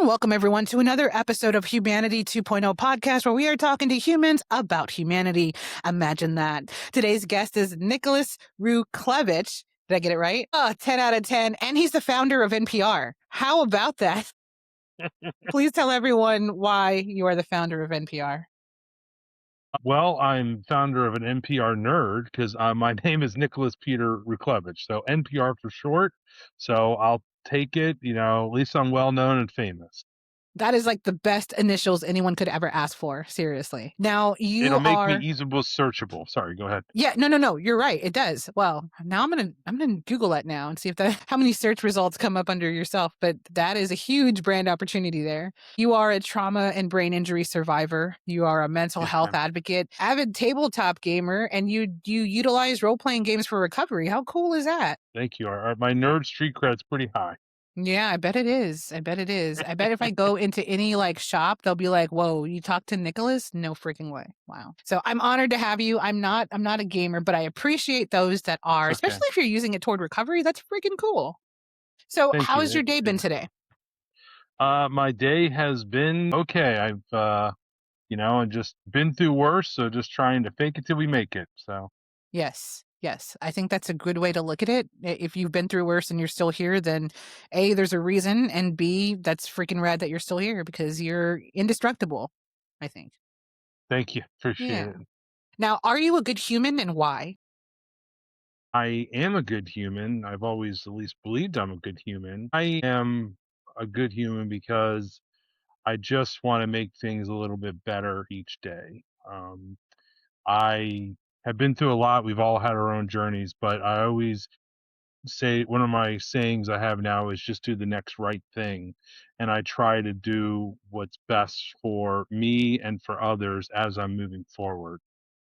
And welcome everyone to another episode of Humanity 2.0 podcast, where we are talking to humans about humanity. Imagine that. Today's guest is Nicholas Ruklevich. Did I get it right? 10 out of 10. And he's the founder of NPR. How about that? Please tell everyone why you are the founder of NPR. Well, I'm founder of an NPR nerd because my name is Nicholas Peter Ruklevich, so NPR for short. So I'll take it. At least I'm well known and famous. That is like the best initials anyone could ever ask for. Seriously. Now you It'll make me are. easily searchable. Sorry, go ahead. Yeah, no. You're right. It does. Well, now I'm gonna Google it now and see if how many search results come up under yourself. But that is a huge brand opportunity there. You are a trauma and brain injury survivor. You are a mental Yes, health ma'am. advocate, avid tabletop gamer, and you utilize role playing games for recovery. How cool is that? Thank you. My nerd street cred's pretty high. Yeah, I bet it is. I bet it is. I bet if I go into any like shop, they'll be like, "Whoa, you talk to Nicholas? No freaking way!" Wow. So I'm honored to have you. I'm not a gamer, but I appreciate those that are, It's okay. especially if you're using it toward recovery. That's freaking cool. So, Thank how's your you. day been today? My day has been okay. I've and just been through worse, so just trying to fake it till we make it. So Yes. Yes. I think that's a good way to look at it. If you've been through worse and you're still here, then A, there's a reason, and B, that's freaking rad that you're still here because you're indestructible, I think. thank you. Appreciate Yeah. it. Now, are you a good human and why? I am a good human. I've always at least believed I'm a good human. I am a good human because I just want to make things a little bit better each day. I have been through a lot. We've all had our own journeys, but I always say one of my sayings I have now is just do the next right thing. And I try to do what's best for me and for others as I'm moving forward.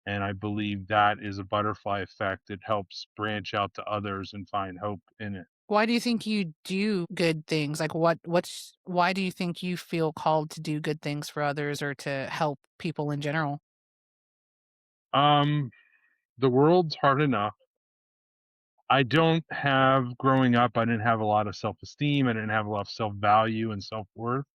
And I believe that is a butterfly effect. It helps branch out to others and find hope in it. Why do you think you do good things? Like why do you think you feel called to do good things for others or to help people in general? Um, the world's hard enough. I don't have growing up, I didn't have a lot of self-esteem. I didn't have a lot of self-value and self-worth.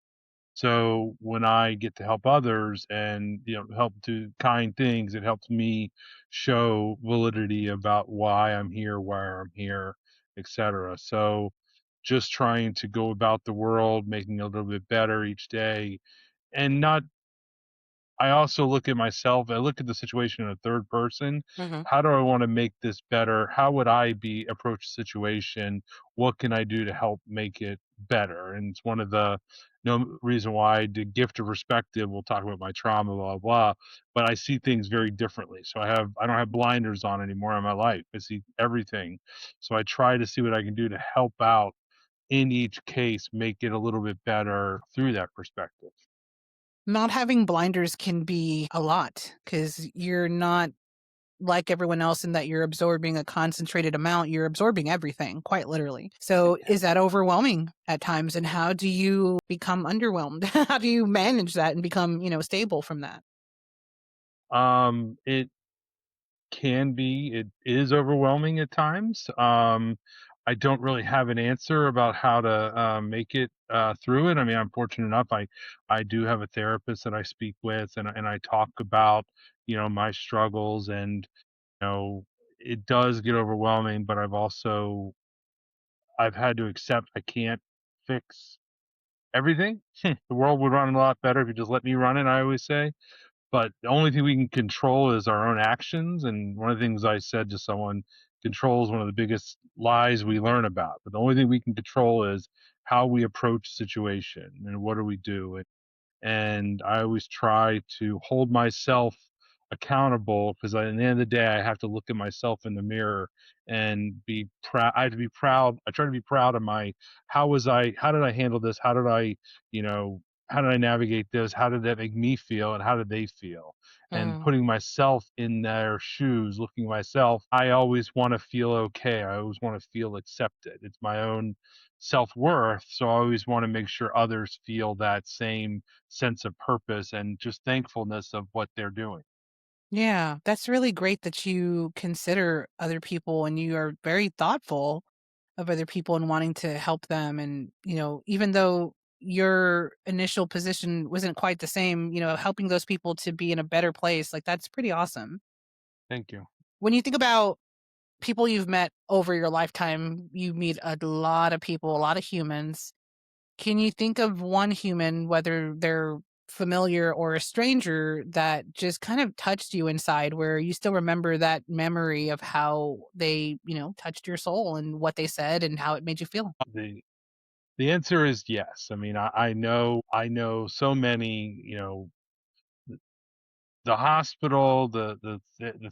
So when I get to help others and help do kind things, it helps me show validity about why I'm here, where I'm here, etc. So just trying to go about the world, making it a little bit better each day, and not I also look at myself, I look at the situation in a third person. Mhm. How do I want to make this better? How would I be approach the situation? What can I do to help make it better? And it's one of the no reason why I did gift of perspective. We'll talk about my trauma, blah blah. But I see things very differently. So I don't have blinders on anymore in my life. I see everything. So I try to see what I can do to help out in each case, make it a little bit better through that perspective. Not having blinders can be a lot because you're not like everyone else in that you're absorbing a concentrated amount. You're absorbing everything, quite literally. So is that overwhelming at times? And how do you become underwhelmed? How do you manage that and become, stable from that? It can be. It is overwhelming at times. I don't really have an answer about how to make it through it. I mean, I'm fortunate enough. I do have a therapist that I speak with, and I talk about my struggles, and it does get overwhelming. But I've had to accept I can't fix everything. The world would run a lot better if you just let me run it. I always say, but the only thing we can control is our own actions. And one of the things I said to someone, control is one of the biggest lies we learn about. But the only thing we can control is how we approach situation and what do we do. And I always try to hold myself accountable because at the end of the day, I have to look at myself in the mirror and be proud. I have to be proud. I try to be proud of how did I handle this? You know, how did I navigate this? How did that make me feel? And how did they feel? And Mm. putting myself in their shoes, looking at myself, I always want to feel okay. I always want to feel accepted. It's my own self worth. So I always want to make sure others feel that same sense of purpose and just thankfulness of what they're doing. Yeah, that's really great that you consider other people and you are very thoughtful of other people and wanting to help them. And, even though your initial position wasn't quite the same, helping those people to be in a better place. Like, that's pretty awesome. Thank you. When you think about people you've met over your lifetime, you meet a lot of people, a lot of humans. Can you think of one human, whether they're familiar or a stranger, that just kind of touched you inside, where you still remember that memory of how they, touched your soul and what they said and how it made you feel? The the answer is yes. I mean, I know so many, the hospital, the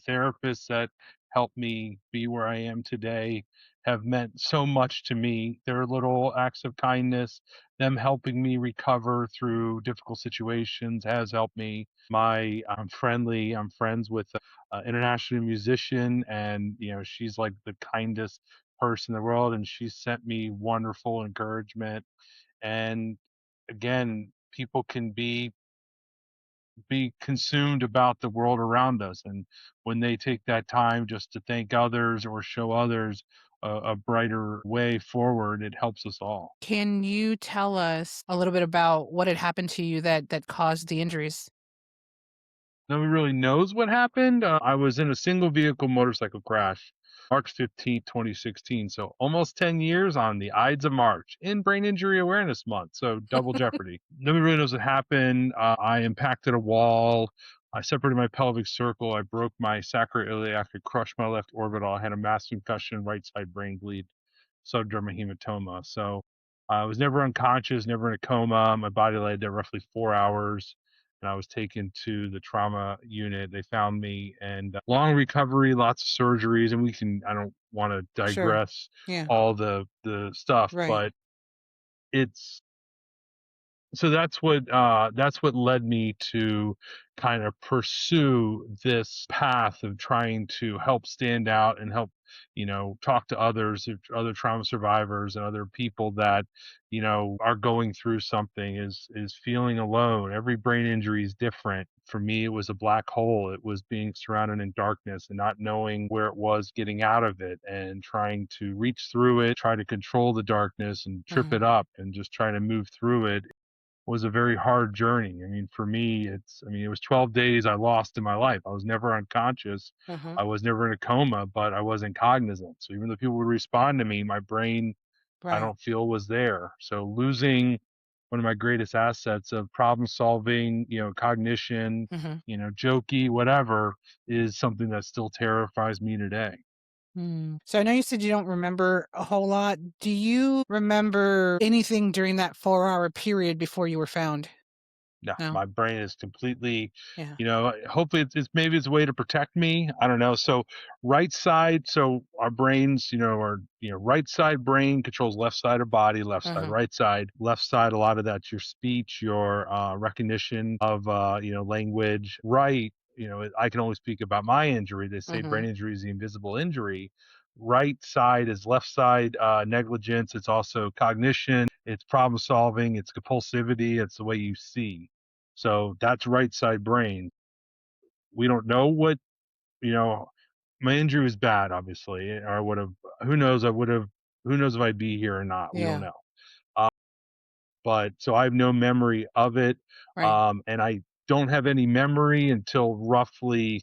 therapists that helped me be where I am today have meant so much to me. Their little acts of kindness, them helping me recover through difficult situations has helped me. I'm friends with an international musician, and she's like the kindest person in the world, and she sent me wonderful encouragement. And again, people can be consumed about the world around us, and when they take that time just to thank others or show others a brighter way forward, it helps us all. Can you tell us a little bit about what had happened to you that caused the injuries? Nobody really knows what happened. I was in a single vehicle motorcycle crash March 15th, 2016, so almost 10 years on the Ides of March in Brain Injury Awareness Month, so double jeopardy. Nobody really knows what happened. I impacted a wall. I separated my pelvic circle. I broke my sacroiliac. I crushed my left orbital. I had a massive concussion, right side brain bleed, subdermal hematoma. So I was never unconscious, never in a coma. My body laid there roughly 4 hours, and I was taken to the trauma unit. They found me, and long recovery, lots of surgeries, and I don't want to Sure. digress Yeah. all the stuff, Right. but it's so that's what led me to kind of pursue this path of trying to help stand out and help, talk to others, other trauma survivors and other people that, are going through something, is feeling alone. Every brain injury is different. For me, it was a black hole. It was being surrounded in darkness and not knowing where it was, getting out of it and trying to reach through it, try to control the darkness and trip Mhm. it up and just try to move through it was a very hard journey. I mean, for me, it was 12 days I lost in my life. I was never unconscious. Mhm. I was never in a coma, but I wasn't cognizant. So even though people would respond to me, my brain, I Right. don't feel was there. So losing one of my greatest assets of problem solving, cognition, Mhm. jokey, whatever, is something that still terrifies me today. Mm. So I know you said you don't remember a whole lot. Do you remember anything during that 4-hour period before you were found? No, No? my brain is completely, Yeah. hopefully it's maybe it's a way to protect me. I don't know. So right side, so our brains, right side brain controls left side of body, left side, Mhm. right side, left side. A lot of that's your speech, your recognition of, language. Right, I can only speak about my injury. They say brain Mhm. injury is the invisible injury. Right side is left side negligence. It's also cognition, it's problem solving, it's compulsivity, it's the way you see. So that's right side brain. We don't know what, you know, my injury was bad, obviously, or I would have, who knows, who knows if I'd be here or not. We don't Yeah. know. Uh, but so I have no memory of it. Right. And I don't have any memory until roughly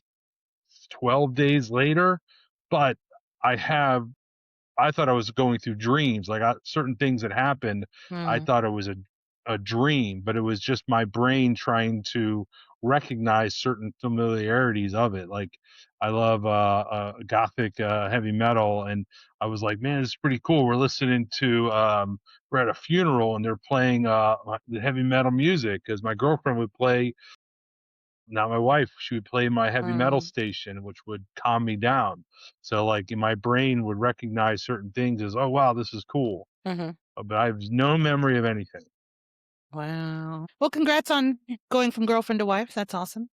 12 days later. But I have I thought I was going through dreams. Like certain things that happened, I Mhm. thought it was a dream, but it was just my brain trying to recognize certain familiarities of it. Like I love gothic heavy metal, and I was like, man, this is pretty cool. We're listening to we're at a funeral and they're playing the heavy metal music because my girlfriend would play, not my wife, she would play my heavy metal Mhm. station, which would calm me down. So like my brain would recognize certain things as, oh wow, this is cool. Mhm. But I have no memory of anything. Wow. Well, congrats on going from girlfriend to wife. That's awesome.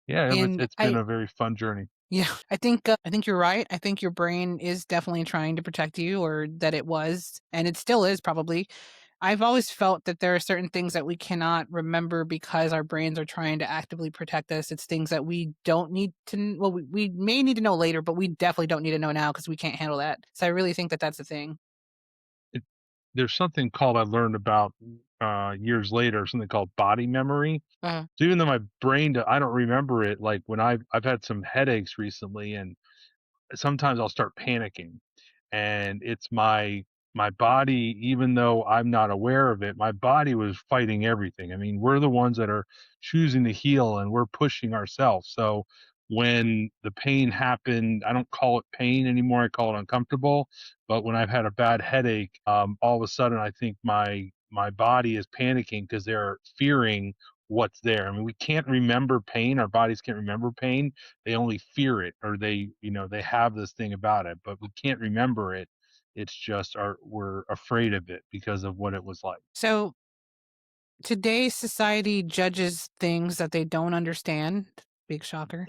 Yeah, And it's been a very fun journey. yeah, I think you're right. I think your brain is definitely trying to protect you, or that it was, and it still is probably. I've always felt that there are certain things that we cannot remember because our brains are trying to actively protect us. It's things that we don't need to, well, we may need to know later, but we definitely don't need to know now because we can't handle that. So I really think that that's the thing. It, there's something called I learned about years later, something called body memory. Uh, So even though my brain, I don't remember it. Like when I've had some headaches recently, and sometimes I'll start panicking, and it's my body, even though I'm not aware of it, my body was fighting everything. I mean, we're the ones that are choosing to heal, and we're pushing ourselves. So when the pain happened, I don't call it pain anymore. I call it uncomfortable. But when I've had a bad headache, all of a sudden I think my body is panicking because they're fearing what's there. I mean, we can't remember pain. Our bodies can't remember pain. They only fear it, or they have this thing about it, but we can't remember it. It's just we're afraid of it because of what it was like. so today's society judges things that they don't understand. Big shocker.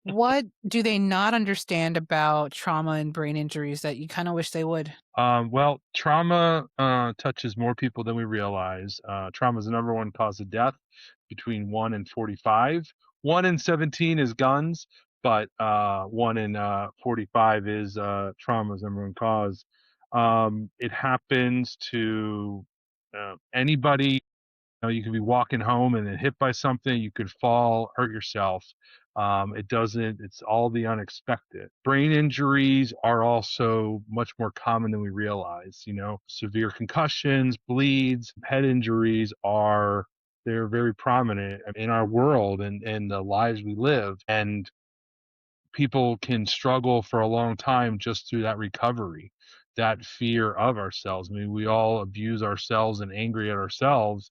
What do they not understand about trauma and brain injuries that you kind of wish they would? Well, trauma touches more people than we realize. Trauma is the number one cause of death between 1 and 45. 1 in 17 is guns, but 1 in 45 is trauma's number one cause. It happens to anybody. You could be walking home and then hit by something. You could fall, hurt yourself. It doesn't. It's all the unexpected. Brain injuries are also much more common than we realize. Severe concussions, bleeds, head injuries are they're very prominent in our world and the lives we live. And people can struggle for a long time just through that recovery, that fear of ourselves. I mean, we all abuse ourselves and angry at ourselves,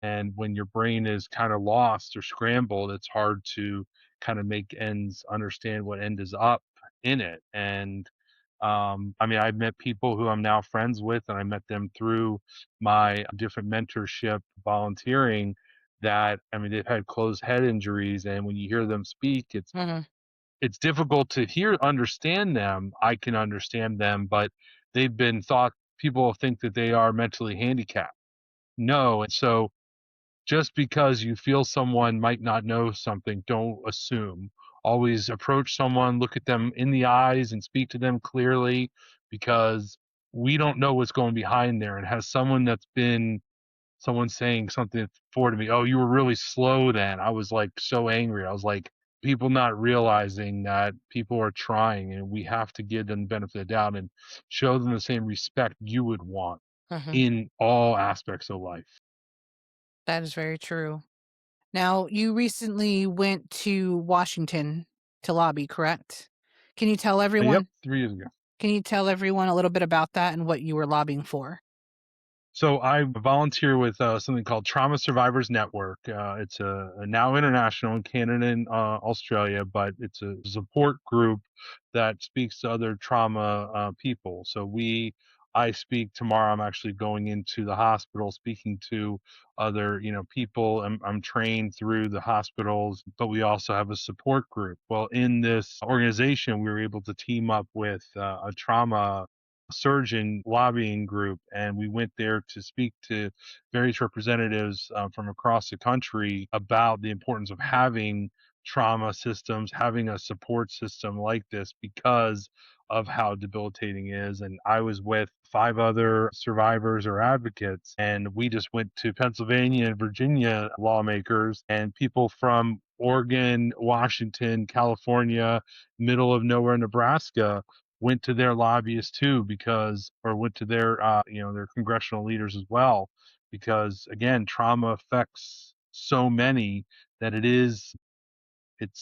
and when your brain is kind of lost or scrambled, it's hard to kind of make ends understand what end is up in it. And I mean, I've met people who I'm now friends with, and I met them through my different mentorship volunteering. That I mean, they've had closed head injuries, and when you hear them speak, Mhm. it's difficult to understand them. I can understand them, but they've been thought people think that they are mentally handicapped. No, and so just because you feel someone might not know something, don't assume. Always approach someone, look at them in the eyes and speak to them clearly, because we don't know what's going behind there. And has someone saying something for to me, "Oh, you were really slow then." I was like so angry. I was like, people not realizing that people are trying, and we have to give them the benefit of the doubt and show them the same respect you would want Mhm. in all aspects of life. That is very true. Now, you recently went to Washington to lobby, correct? Can you tell Yep, everyone 3 years ago. can you tell everyone a little bit about that and what you were lobbying for? So I volunteer with something called Trauma Survivors Network. It's a now international in Canada and Australia, but it's a support group that speaks to other trauma people. I speak tomorrow. I'm actually going into the hospital, speaking to other, people. I'm trained through the hospitals, but we also have a support group. Well, in this organization, we were able to team up with a trauma surgeon lobbying group, and we went there to speak to various representatives from across the country about the importance of having trauma systems, having a support system like this because of how debilitating it is. And I was with 5 other survivors or advocates, and we just went to Pennsylvania and Virginia lawmakers and people from Oregon, Washington, California, middle of nowhere, Nebraska, went to their lobbyists too, because or went to their their congressional leaders as well, because again, trauma affects so many that it's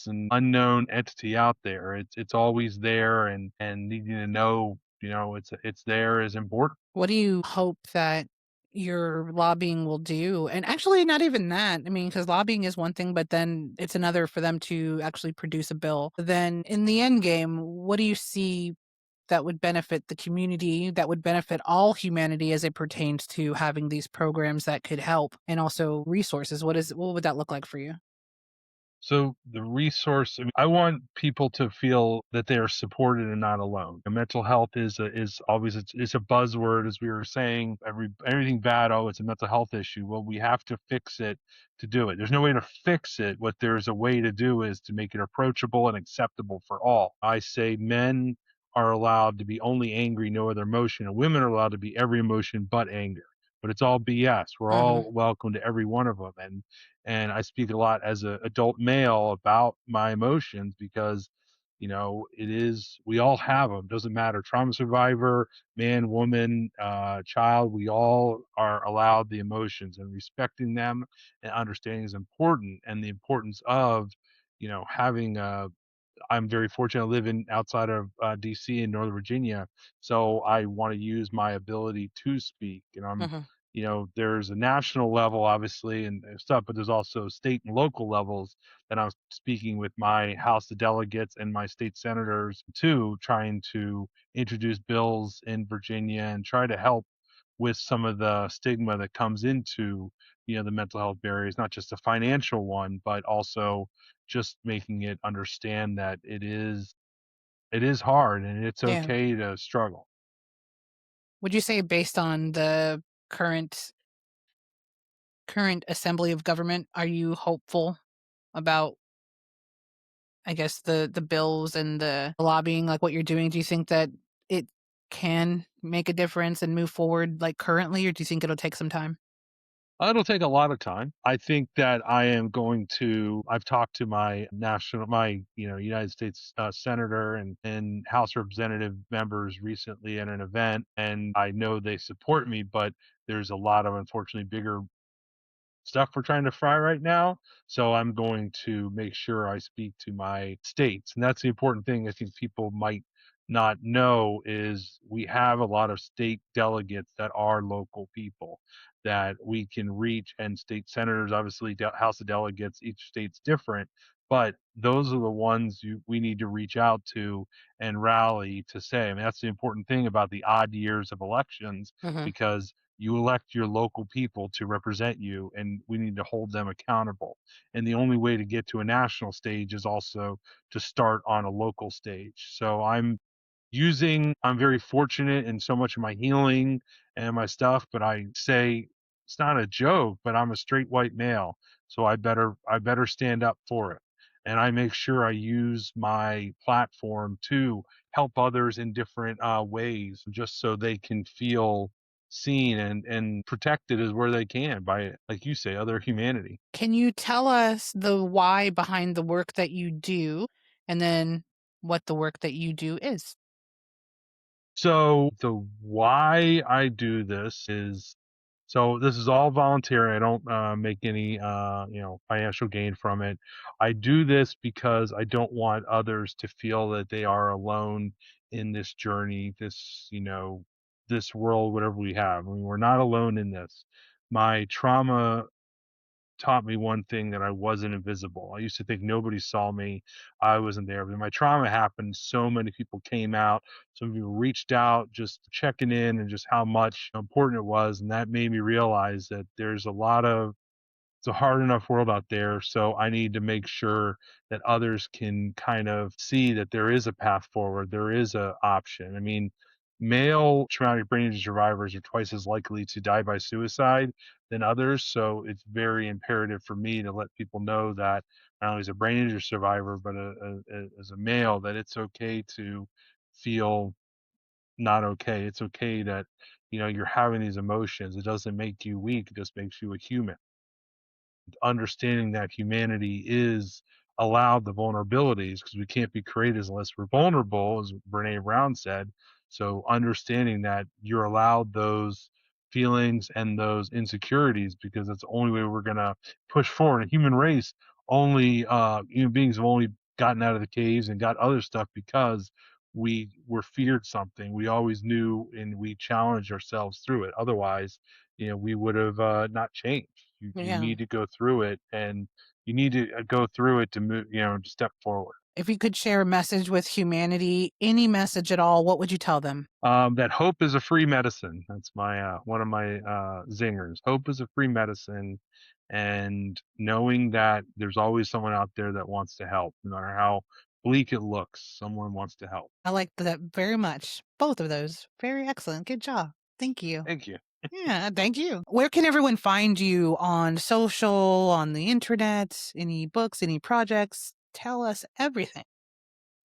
an unknown entity out there. It's always there, and needing to know, it's there is important. What do you hope that your lobbying will do? And actually, not even that. I mean, because lobbying is one thing, but then it's another for them to actually produce a bill. Then in the end game, what do you see that would benefit the community, that would benefit all humanity as it pertains to having these programs that could help and also resources? What would that look like for you? So the resource, I mean, I want people to feel that they are supported and not alone. And mental health is always it's a buzzword, as we were saying. Everything bad, oh, it's a mental health issue. Well, we have to fix it to do it. There's no way to fix it. What there's a way to do is to make it approachable and acceptable for all. I say men are allowed to be only angry, no other emotion, and women are allowed to be every emotion but anger. But it's all BS. We're Mhm. all welcome to every one of them, and I speak a lot as an adult male about my emotions because it is we all have them. Doesn't matter, trauma survivor, man, woman, child. We all are allowed the emotions, and respecting them and understanding is important. And the importance of having a I'm very fortunate. I live in outside of DC in Northern Virginia, so I want to use my ability to speak. And Mhm. there's a national level, obviously, and stuff, but there's also state and local levels that I'm speaking with my House of Delegates and my state senators too, trying to introduce bills in Virginia and try to help with some of the stigma that comes into the mental health barriers, not just a financial one, but also just making it understand that it is hard and it's Yeah. okay to struggle. Would you say based on the current assembly of government, are you hopeful about, I guess, the bills and the lobbying, like what you're doing? Do you think that it can make a difference and move forward like currently, or do you think it'll take some time? It'll take a lot of time. I think that I've talked to my United States senator and House representative members recently at an event, and I know they support me, but there's a lot of unfortunately bigger stuff we're trying to fry right now. So I'm going to make sure I speak to my states. And that's the important thing I think people might not know is we have a lot of state delegates that are local people that we can reach, and state senators, obviously House of Delegates, each state's different, but those are the ones we need to reach out to and rally to say. I mean, that's the important thing about the odd years of elections, Mhm. because you elect your local people to represent you, and we need to hold them accountable. And the only way to get to a national stage is also to start on a local stage. So I'm very fortunate in so much of my healing and my stuff, but I say it's not a joke, but I'm a straight white male, so I better stand up for it. And I make sure I use my platform to help others in different ways, just so they can feel seen and protected as where they can by, like you say, other humanity. Can you tell us the why behind the work that you do and then what the work that you do is? So the why I do this is this is all voluntary. I don't make any financial gain from it. I do this because I don't want others to feel that they are alone in this journey, this world, whatever we have. I mean, we're not alone in this. My trauma taught me one thing, that I wasn't invisible. I used to think nobody saw me. I wasn't there. But when my trauma happened, so many people came out. Some people reached out just checking in and just how much important it was. And that made me realize that it's a hard enough world out there. So I need to make sure that others can kind of see that there is a path forward. There is a option. I mean, male traumatic brain injury survivors are twice as likely to die by suicide than others. So it's very imperative for me to let people know that not only as a brain injury survivor, but as a male, that it's okay to feel not okay. It's okay that you're having these emotions. It doesn't make you weak. It just makes you a human. Understanding that humanity is allowed the vulnerabilities, because we can't be created unless we're vulnerable, as Brene Brown said. So understanding that you're allowed those feelings and those insecurities, because that's the only way we're gonna push forward. A human race, only human beings have only gotten out of the caves and got other stuff because we were feared something. We always knew, and we challenged ourselves through it. Otherwise, we would have not changed. You Yeah. need to go through it, and you need to go through it to move, to step forward. If you could share a message with humanity, any message at all, what would you tell them? That hope is a free medicine. That's my one of my zingers. Hope is a free medicine, and knowing that there's always someone out there that wants to help, no matter how bleak it looks, someone wants to help. I like that very much. Both of those. Very excellent. Good job. Thank you. Thank you. Yeah, thank you. Where can everyone find you on social, on the internet? Any books, any projects? Tell us everything.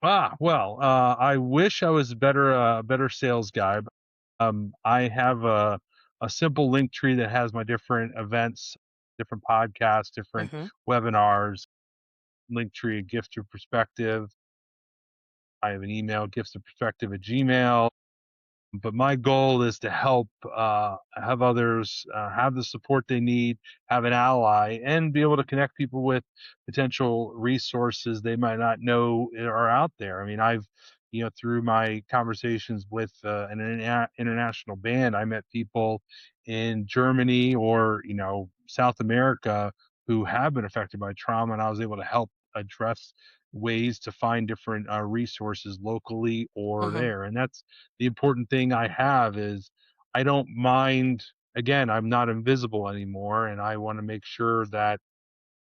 I wish I was a better sales guy. I have a simple link tree that has my different events, different podcasts, different Hmm. webinars, link tree, gift of perspective. I have an email, gifts of perspective at Gmail. But my goal is to help have others have the support they need, have an ally, and be able to connect people with potential resources they might not know are out there. I mean, through my conversations with an international band, I met people in Germany or, South America who have been affected by trauma, and I was able to help address ways to find different resources locally or Hmm. there. And that's the important thing I have is I don't mind. Again, I'm not invisible anymore, and I want to make sure that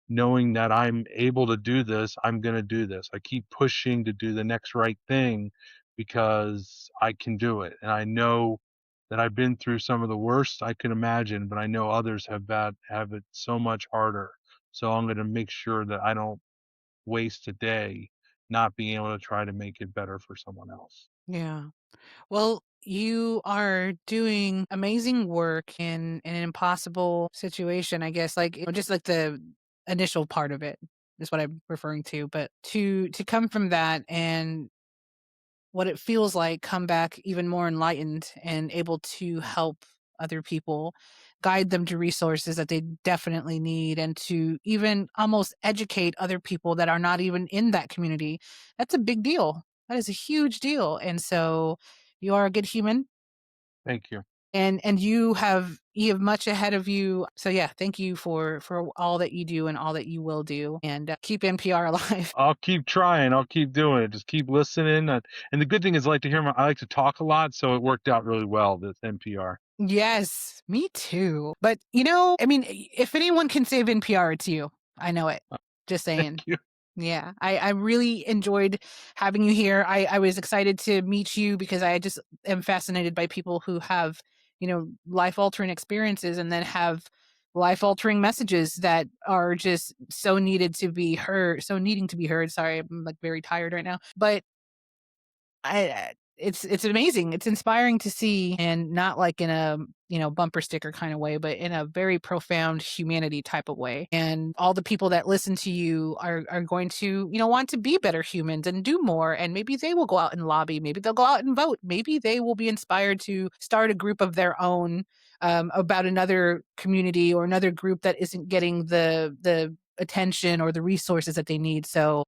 knowing that I'm able to do this, I'm going to do this. I keep pushing to do the next right thing because I can do it. And I know that I've been through some of the worst I can imagine, but I know others have it so much harder. So I'm going to make sure that I don't waste a day not being able to try to make it better for someone else. Yeah. Well, you are doing amazing work in an impossible situation, I guess, like, just like the initial part of it is what I'm referring to. But to come from that and what it feels like, come back even more enlightened and able to help other people, guide them to resources that they definitely need, and to even almost educate other people that are not even in that community. That's a big deal. That is a huge deal. And so you are a good human, Thank you. and you have much ahead of you. So yeah, thank you for all that you do and all that you will do, and keep NPR alive. I'll keep trying. I'll keep doing it. Just keep listening. And the good thing is, I like to talk a lot, so it worked out really well. This NPR. Yes, me too. But, I mean, if anyone can save NPR, it's you. I know it. Just Thank saying. you. Yeah, I really enjoyed having you here. I was excited to meet you because I just am fascinated by people who have, life altering experiences and then have life altering messages that are just so needed to be heard, so needing to be heard. Sorry, I'm like very tired right now. But it's amazing. It's inspiring to see, and not like in a, bumper sticker kind of way, but in a very profound humanity type of way. And all the people that listen to you are going to, want to be better humans and do more. And maybe they will go out and lobby. Maybe they'll go out and vote. Maybe they will be inspired to start a group of their own, about another community or another group that isn't getting the attention or the resources that they need. So,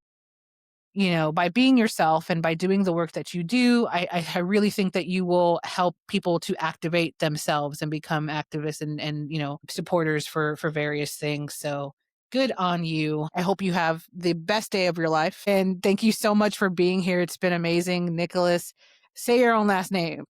by being yourself and by doing the work that you do, I really think that you will help people to activate themselves and become activists and supporters for various things. So good on you. I hope you have the best day of your life. And thank you so much for being here. It's been amazing. Nicholas, say your own last name.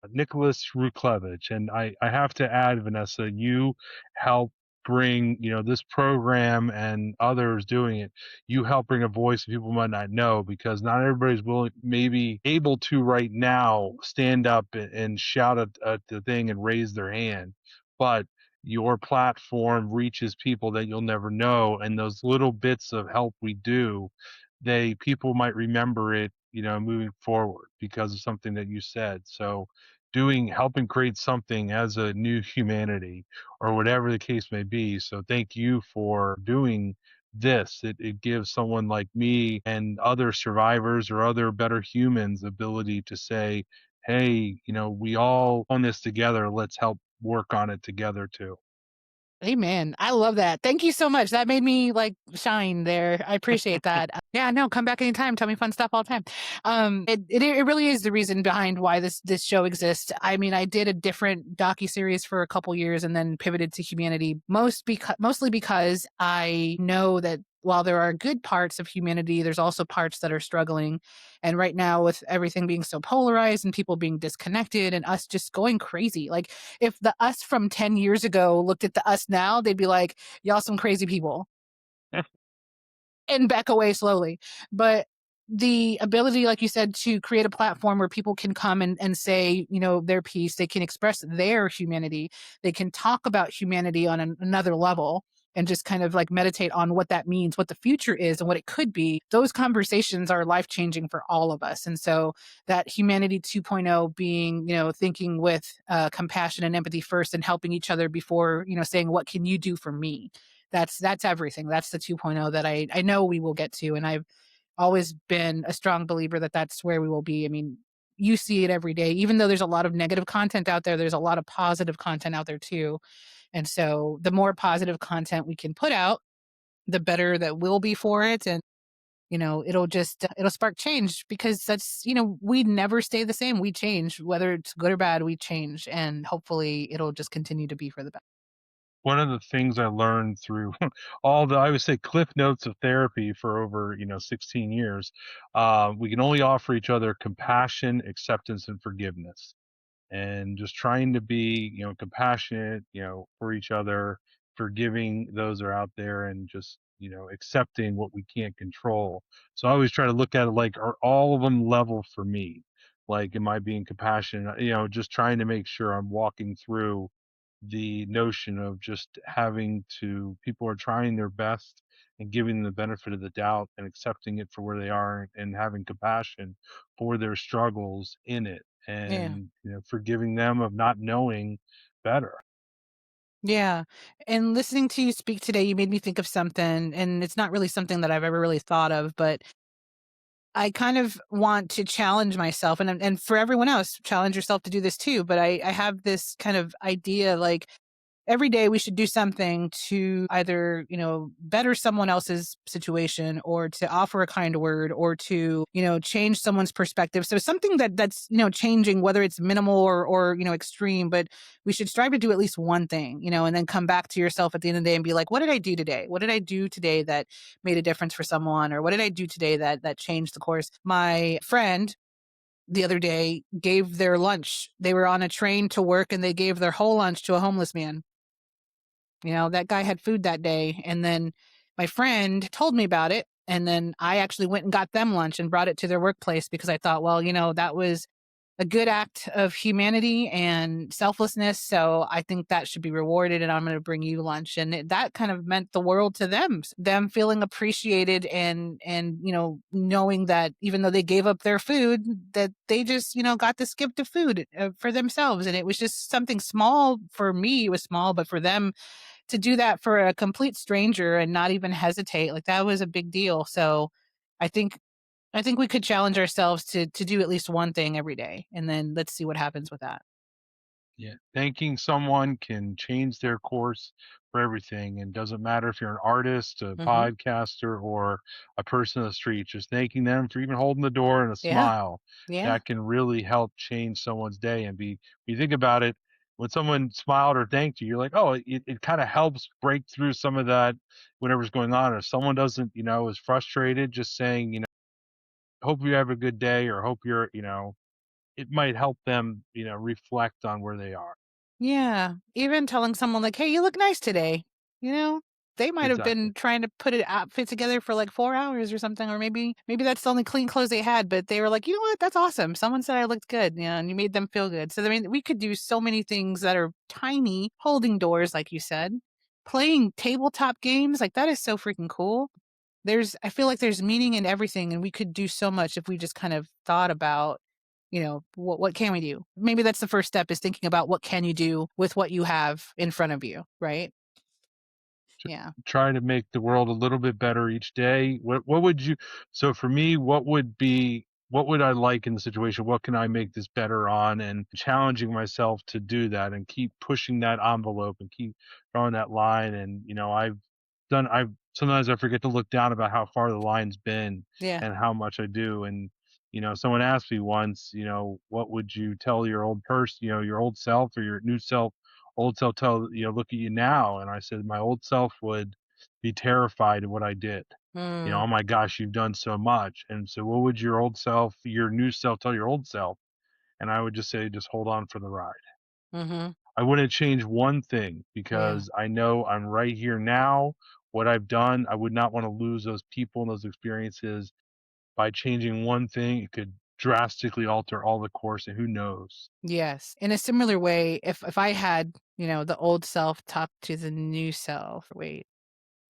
Nicholas Ruklevich. And I have to add, Vanessa, you help bring, this program and others doing it, you help bring a voice people might not know because not everybody's willing, maybe able to right now stand up and shout at the thing and raise their hand. But your platform reaches people that you'll never know. And those little bits of help we do, people might remember it, moving forward because of something that you said. So helping create something as a new humanity or whatever the case may be. So thank you for doing this. It gives someone like me and other survivors or other better humans ability to say, hey, we all on this together. Let's help work on it together too. Amen. I love that. Thank you so much. That made me like shine there. I appreciate that. Yeah, no, come back anytime. Tell me fun stuff all the time. It really is the reason behind why this show exists. I mean, I did a different docu series for a couple years and then pivoted to humanity, mostly because I know that while there are good parts of humanity, there's also parts that are struggling. And right now, with everything being so polarized and people being disconnected and us just going crazy, like if the us from 10 years ago looked at the us now, they'd be like, y'all some crazy people, and back away slowly. But the ability, like you said, to create a platform where people can come and say, their piece, they can express their humanity, they can talk about humanity on another level. and just kind of like meditate on what that means, what the future is, and what it could be, those conversations are life changing for all of us. And so that humanity 2.0 being, thinking with compassion and empathy first and helping each other before, saying, what can you do for me? That's everything. That's the 2.0 that I know we will get to. And I've always been a strong believer that that's where we will be. I mean, you see it every day. Even though there's a lot of negative content out there, there's a lot of positive content out there too. And so the more positive content we can put out, the better that we'll be for it. And, it'll just, it'll spark change because that's, we never stay the same. We change, whether it's good or bad, we change. And hopefully it'll just continue to be for the best. One of the things I learned through I would say, cliff notes of therapy for over, 16 years, we can only offer each other compassion, acceptance, and forgiveness. And just trying to be, compassionate, for each other, forgiving those that are out there, and just, accepting what we can't control. So I always try to look at it like, are all of them level for me? Like, am I being compassionate? Just trying to make sure I'm walking through the notion of just having to, people are trying their best and giving them the benefit of the doubt and accepting it for where they are, and having compassion for their struggles in it, Yeah. and forgiving them of not knowing better. Yeah. And listening to you speak today, you made me think of something, and it's not really something that I've ever really thought of, but I kind of want to challenge myself, and for everyone else, challenge yourself to do this too. But I have this kind of idea like every day we should do something to either, better someone else's situation or to offer a kind word or to, change someone's perspective. So something that's, changing, whether it's minimal or, extreme, but we should strive to do at least one thing, and then come back to yourself at the end of the day and be like, what did I do today? What did I do today that made a difference for someone? Or what did I do today that changed the course? My friend the other day gave their lunch. They were on a train to work and they gave their whole lunch to a homeless man. That guy had food that day. And then my friend told me about it. And then I actually went and got them lunch and brought it to their workplace because I thought, well, that was a good act of humanity and selflessness. So I think that should be rewarded. And I'm going to bring you lunch. And that kind of meant the world to them feeling appreciated and, knowing that even though they gave up their food, that they just, got this gift of food for themselves. And it was just something small for me. It was small, but for them, to do that for a complete stranger and not even hesitate, like, that was a big deal. So I think I think we could challenge ourselves to do at least one thing every day, and then let's see what happens with that. Yeah, thanking someone can change their course for everything, and doesn't matter if you're an artist, a Mhm. podcaster, or a person on the street. Just thanking them for even holding the door and a Yeah. smile, Yeah. that can really help change someone's day. And be when you think about it, when someone smiled or thanked you, you're like, oh, it kind of helps break through some of that, whatever's going on. If someone doesn't, is frustrated, just saying, hope you have a good day, or hope you're, it might help them, reflect on where they are. Yeah. Even telling someone like, "Hey, you look nice today." You know? They might have Exactly. been trying to put an outfit together for like 4 hours or something, or maybe that's the only clean clothes they had, but they were like, "You know what? That's awesome. Someone said I looked good." And you made them feel good. So I mean, we could do so many things that are tiny, holding doors, like you said. Playing tabletop games, like that is so freaking cool. I feel like there's meaning in everything, and we could do so much if we just kind of thought about, what can we do? Maybe that's the first step, is thinking about what can you do with what you have in front of you, right? Tr Yeah. Try to make the world a little bit better each day. What would you, so for me, what would I like in the situation? What can I make this better on? And challenging myself to do that, and keep pushing that envelope, and keep drawing that line. And, I've sometimes I forget to look down about how far the line's been, Yeah. and how much I do. And, someone asked me once, what would you tell your old person, your old self, or your new self, old self tell, look at you now. And I said, my old self would be terrified of what I did. Mm. Oh my gosh, you've done so much. And so what would your old self, your new self, tell your old self? And I would just say, just hold on for the ride. Mhm. I wouldn't change one thing, Yeah. because I know I'm right here now. What I've done, I would not want to lose those people and those experiences. By changing one thing, it could drastically alter all the course, and who knows? Yes. In a similar way, if I had, the old self talk to the new self. Wait.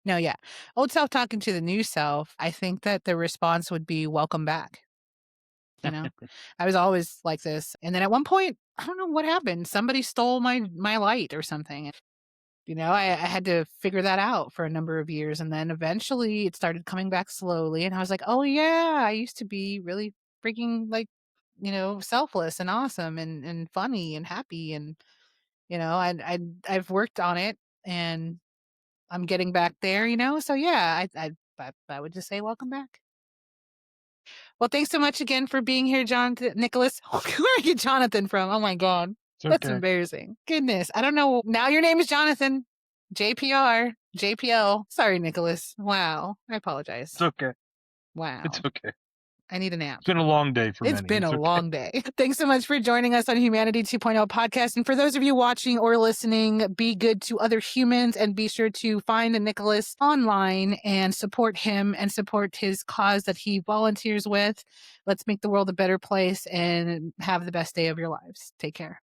No, yeah. Old self talking to the new self, I think that the response would be welcome back. You know, I was always like this. And then at one point, I don't know what happened. Somebody stole my light or something. You know, I had to figure that out for a number of years. And then eventually it started coming back slowly. And I was like, oh, yeah, I used to be really freaking like, selfless and awesome and funny and happy. And, I've worked on it and I'm getting back there. So yeah, I would just say welcome back. Well, thanks so much again for being here, Jonathan. Nicholas. Where did I get Jonathan from? Oh my God. That's embarrassing. Goodness. I don't know. Now your name is Jonathan. JPR. JPL. Sorry, Nicholas. Wow. I apologize. It's okay. Wow. It's okay. I need a nap. It's been a long day for many. It's been a long day. Thanks so much for joining us on Humanity 2.0 podcast. And for those of you watching or listening, be good to other humans and be sure to find Nicholas online and support him and support his cause that he volunteers with. Let's make the world a better place and have the best day of your lives. Take care.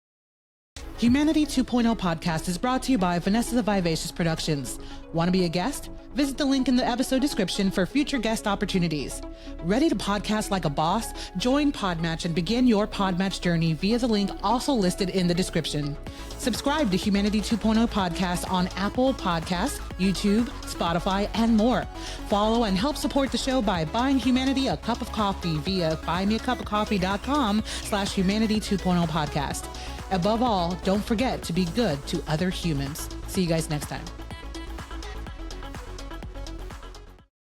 Humanity 2.0 podcast is brought to you by Vanessa the Vivacious Productions. Want to be a guest? Visit the link in the episode description for future guest opportunities. Ready to podcast like a boss? Join Podmatch and begin your Podmatch journey via the link also listed in the description. Subscribe to Humanity 2.0 podcast on Apple Podcasts, YouTube, Spotify, and more. Follow and help support the show by buying Humanity a cup of coffee via buymeacupofcoffee.com/Humanity 2.0 podcast. Above all, don't forget to be good to other humans. See you guys next time.